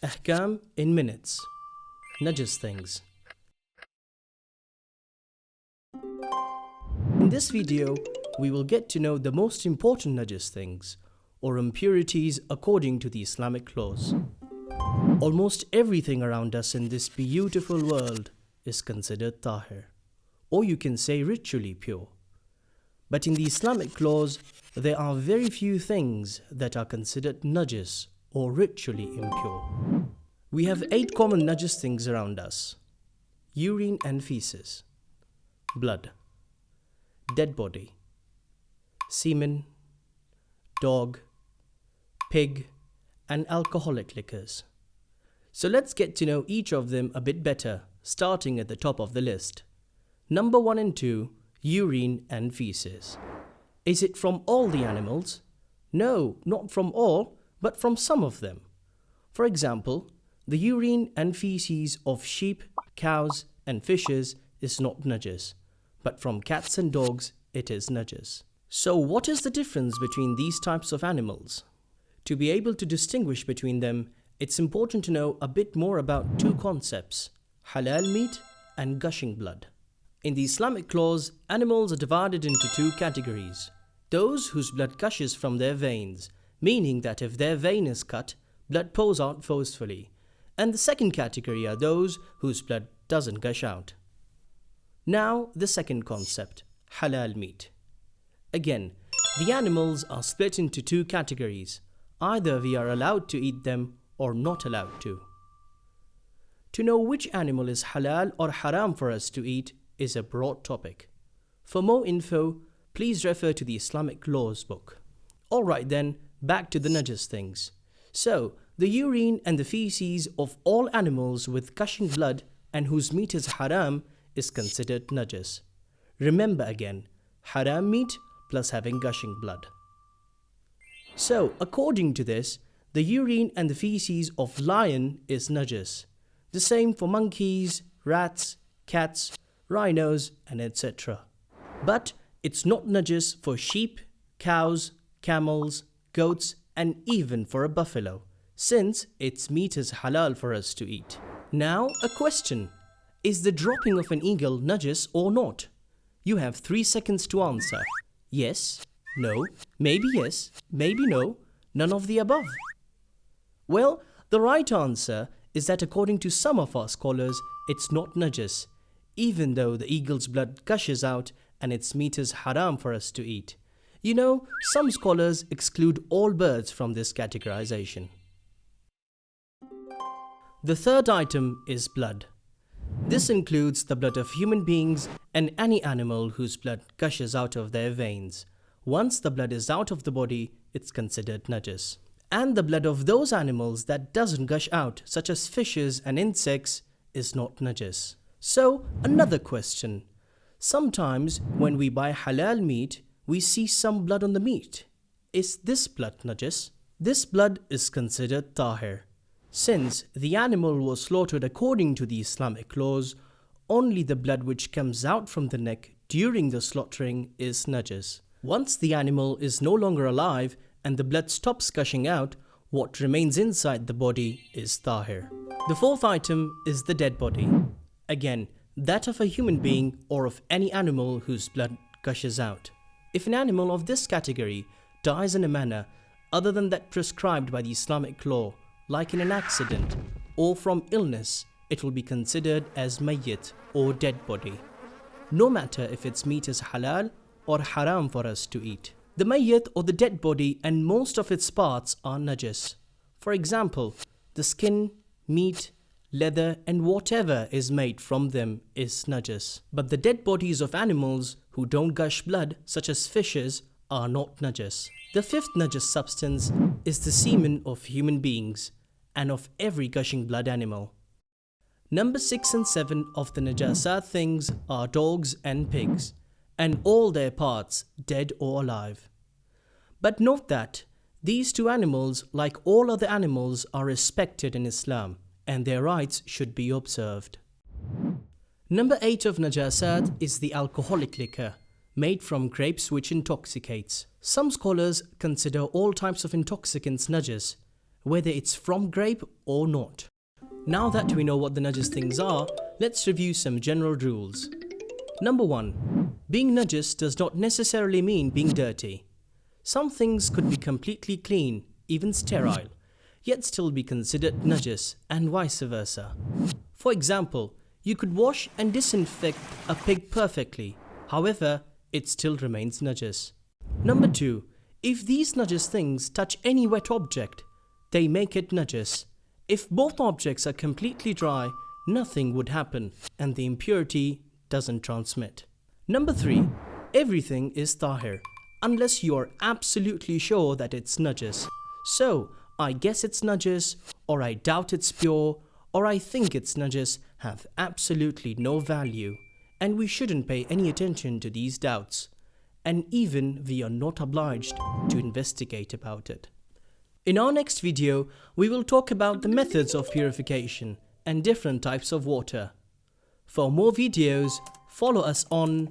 Ahkam in minutes. Najis Things. In this video, we will get to know the most important najis things, or impurities according to the Islamic laws. Almost everything around us in this beautiful world is considered tahir, or you can say ritually pure. But in the Islamic laws, there are very few things that are considered najis or ritually impure. We have 8 common najis things around us: urine and feces, blood, dead body, semen, dog, pig, and alcoholic liquors. So let's get to know each of them a bit better, starting at the top of the list. Number 1 and 2, urine and feces. Is it from all the animals? No, not from all, but from some of them. For example, the urine and feces of sheep, cows, and fishes is not najis, but from cats and dogs it is najis. So what is the difference between these types of animals? To be able to distinguish between them, it's important to know a bit more about 2 concepts: halal meat and gushing blood. In the Islamic laws, animals are divided into 2 categories: those whose blood gushes from their veins, meaning that if their vein is cut, blood pours out forcefully, and the second category are those whose blood doesn't gush out. Now, the second concept, halal meat. Again, the animals are split into 2 categories. Either we are allowed to eat them or not allowed to. To know which animal is halal or haram for us to eat is a broad topic. For more info, please refer to the Islamic laws book. Alright then, back to the najis things. So, the urine and the feces of all animals with gushing blood and whose meat is haram is considered najis. Remember again, haram meat plus having gushing blood. So, according to this, the urine and the feces of lion is najis. The same for monkeys, rats, cats, rhinos, and etc. But it's not najis for sheep, cows, camels, goats, and even for a buffalo, since its meat is halal for us to eat. Now, a question: is the dropping of an eagle najis or not? You have 3 seconds to answer. Yes, no, maybe yes, maybe no, none of the above. Well, the right answer is that according to some of our scholars, it's not najis, even though the eagle's blood gushes out and its meat is haram for us to eat. You know, some scholars exclude all birds from this categorization. The third item is blood. This includes the blood of human beings and any animal whose blood gushes out of their veins. Once the blood is out of the body, it's considered najis. And the blood of those animals that doesn't gush out, such as fishes and insects, is not najis. So, another question. Sometimes when we buy halal meat, we see some blood on the meat. Is this blood najis? This blood is considered tahir. Since the animal was slaughtered according to the Islamic laws, only the blood which comes out from the neck during the slaughtering is najis. Once the animal is no longer alive and the blood stops gushing out, what remains inside the body is tahir. The fourth item is the dead body. Again, that of a human being or of any animal whose blood gushes out. If an animal of this category dies in a manner other than that prescribed by the Islamic law, like in an accident or from illness, it will be considered as mayyit or dead body, no matter if its meat is halal or haram for us to eat. The mayyit or the dead body and most of its parts are najis. For example, the skin, meat, leather, and whatever is made from them is najis. But the dead bodies of animals who don't gush blood, such as fishes, are not najis. The fifth najis substance is the semen of human beings and of every gushing blood animal. Number 6 and 7 of the najasat things are dogs and pigs, and all their parts, dead or alive. But note that these 2 animals, like all other animals, are respected in Islam, and their rights should be observed. Number 8 of najasat is the alcoholic liquor, made from grapes which intoxicates. Some scholars consider all types of intoxicants najis, whether it's from grape or not. Now that we know what the najis things are, let's review some general rules. Number 1. Being najis does not necessarily mean being dirty. Some things could be completely clean, even sterile, yet still be considered najis, and vice versa. For example, you could wash and disinfect a pig perfectly, however, it still remains najis. Number 2. If these najis things touch any wet object, they make it najis. If both objects are completely dry, nothing would happen and the impurity doesn't transmit. Number 3. Everything is tahir, unless you are absolutely sure that it's najis. So, I guess it's najis, or I doubt it's pure, or I think it's najis have absolutely no value, and we shouldn't pay any attention to these doubts. And even we are not obliged to investigate about it. In our next video, we will talk about the methods of purification and different types of water. For more videos, follow us on